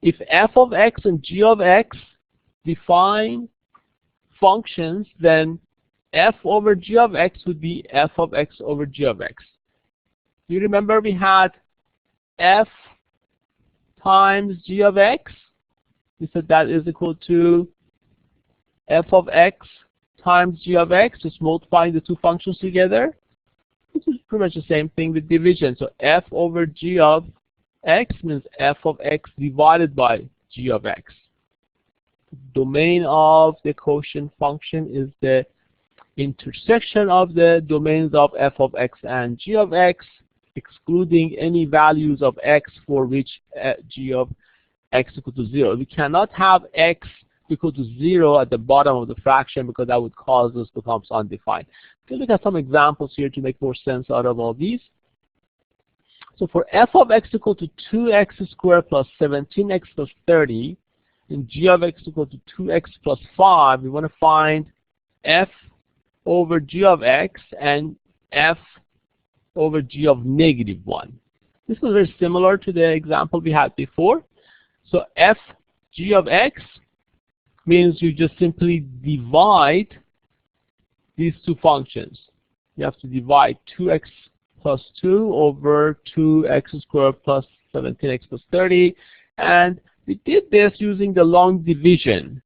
if f of x and g of x define functions, then f over g of x would be f of x over g of x. You remember we had f times g of x? We said that is equal to f of x times g of x, just multiplying the two functions together. This is pretty much the same thing with division. So f over g of x means f of x divided by g of x. The domain of the quotient function is the intersection of the domains of f of x and g of x, excluding any values of x for which g of x equal to 0. We cannot have x equal to 0 at the bottom of the fraction because that would cause this to become undefined. Let's look at some examples here to make more sense out of all these. So for f of x equal to 2x squared plus 17x plus 30, and g of x equal to 2x plus 5, we want to find f over g of x and f over g of negative 1. This is very similar to the example we had before. So f g of x means you just simply divide these two functions. You have to divide 2x plus 2 over 2x squared plus 17x plus 30. And we did this using the long division.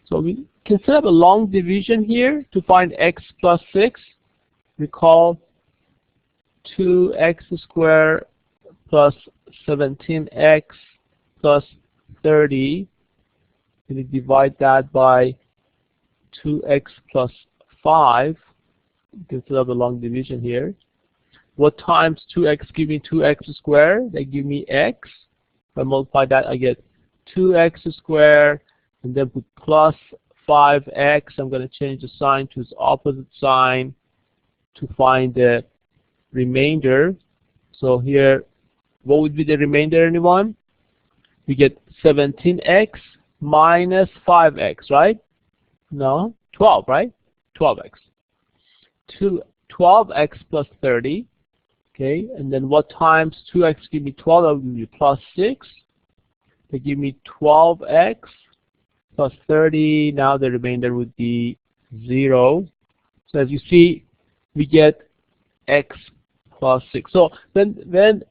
So we can set up a long division here to find x plus 6. We call 2x squared plus 17x plus 30. We divide that by 2x plus 5. You can set up a long division here. What times 2x give me 2x squared? They give me x. If I multiply that, I get 2x squared, and then put plus 5x. I'm going to change the sign to its opposite sign to find the remainder. So here, what would be the remainder, anyone? We get 17x minus 5x, right? No, 12, right? 12x. 12x plus 30. Okay, and then what times 2x give me 12? That would give me plus 6. They give me 12x plus 30. Now the remainder would be 0. So as you see, we get x plus 6. So when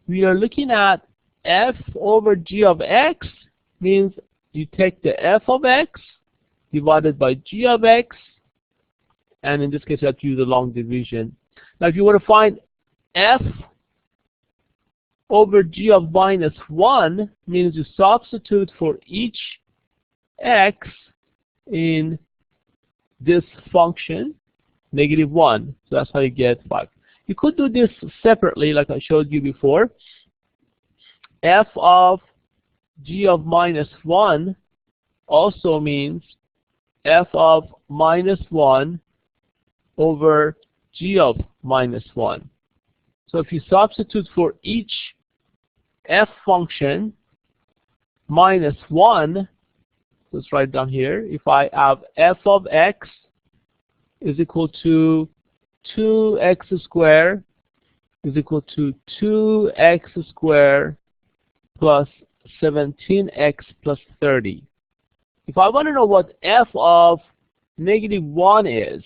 we are looking at f over g of x, means you take the f of x divided by g of x, and in this case you have to use a long division. Now if you want to find f over g of minus 1, means you substitute for each x in this function, negative 1. So that's how you get 5. You could do this separately like I showed you before. F of g of minus 1 also means f of minus 1 over g of minus 1. So if you substitute for each f function minus 1, let's write down here, if I have f of x is equal to 2x squared is equal to 2x squared plus 17x plus 30. If I want to know what f of negative 1 is,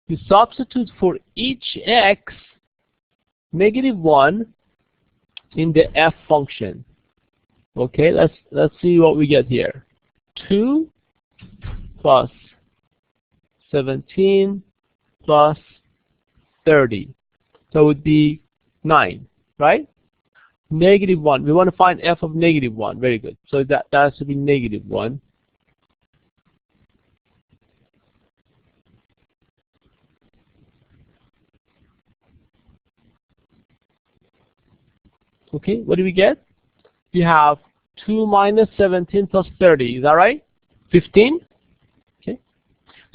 you substitute for each x negative 1 in the f function. Okay, let's see what we get here. 2 plus 17 plus 30. So it would be 9, right? Negative 1. We want to find f of negative 1. Very good. So that has to be negative 1. Okay, what do we get? We have 2 minus 17 plus 30. Is that right? 15? Okay.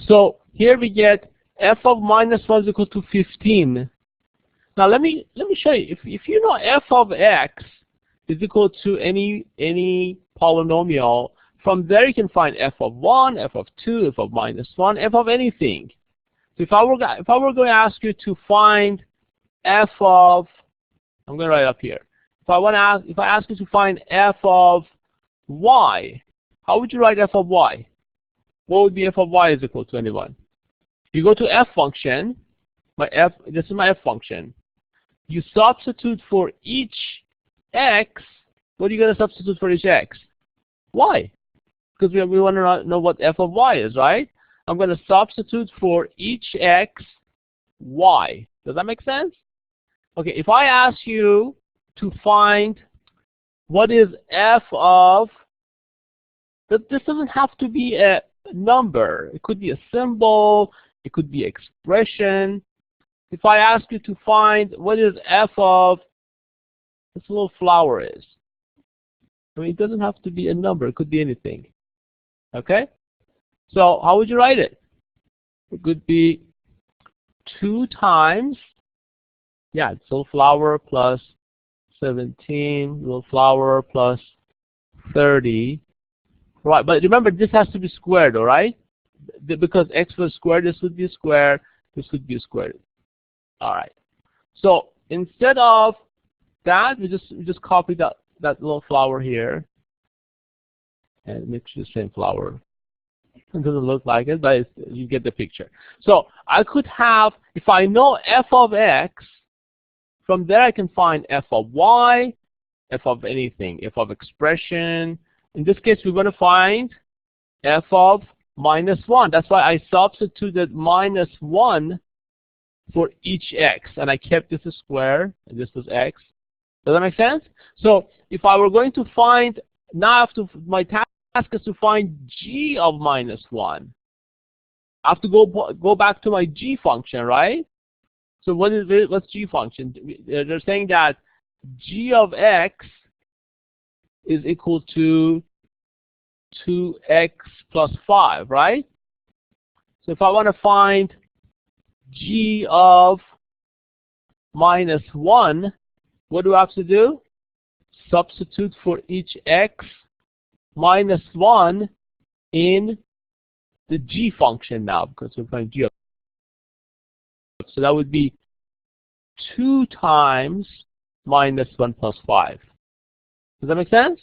So here we get f of minus 1 is equal to 15. Now let me show you. If you know f of x is equal to any polynomial, from there you can find f of 1, f of 2, f of minus 1, f of anything. So if I were going to ask you to find f of, I'm going to write up here. If if I ask you to find f of y, how would you write f of y? What would be f of y is equal to anyone? You go to f function, this is my f function. You substitute for each x. What are you going to substitute for each x? Y. Because we want to know what f of y is, right? I'm going to substitute for each x, y. Does that make sense? Okay, if I ask you to find what is f of, this doesn't have to be a number. It could be a symbol. It could be expression. If I ask you to find what is f of this little flower is, I mean, it doesn't have to be a number. It could be anything. Okay? So how would you write it? It could be 2 times, yeah, it's little flower plus 17, little flower plus 30. Right, but remember this has to be squared, all right? Because x was squared, this would be a square, this would be a square. All right. So instead of that, we just copy that little flower here and make sure the same flower. It doesn't look like it, but you get the picture. So I could have, if I know f of x, from there I can find f of y, f of anything, f of expression. In this case, we're going to find f of -1. That's why I substituted -1 for each x, and I kept this a square, and this was x. Does that make sense? So if I were going to find, now my task is to find g of -1. I have to go back to my g function, right? So what's g function? They're saying that g of x is equal to 2x plus 5, right? So if I want to find g of -1, what do I have to do? Substitute for each x -1 in the g function now, because we're finding g of. So that would be 2 times -1 plus 5. Does that make sense?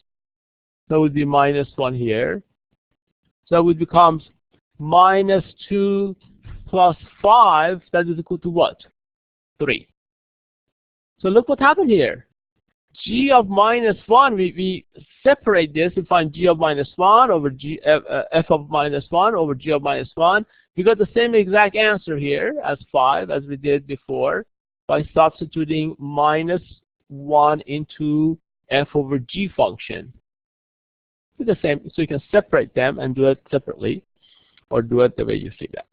That would be -1 here. So it would become -2 plus 5. That is equal to what? 3. So look what happened here. G of -1, we separate this and find g of -1 over f of -1 over g of -1. We got the same exact answer here as 5 as we did before by substituting -1 into f over g function. Do the same, so you can separate them and do it separately, or do it the way you see that.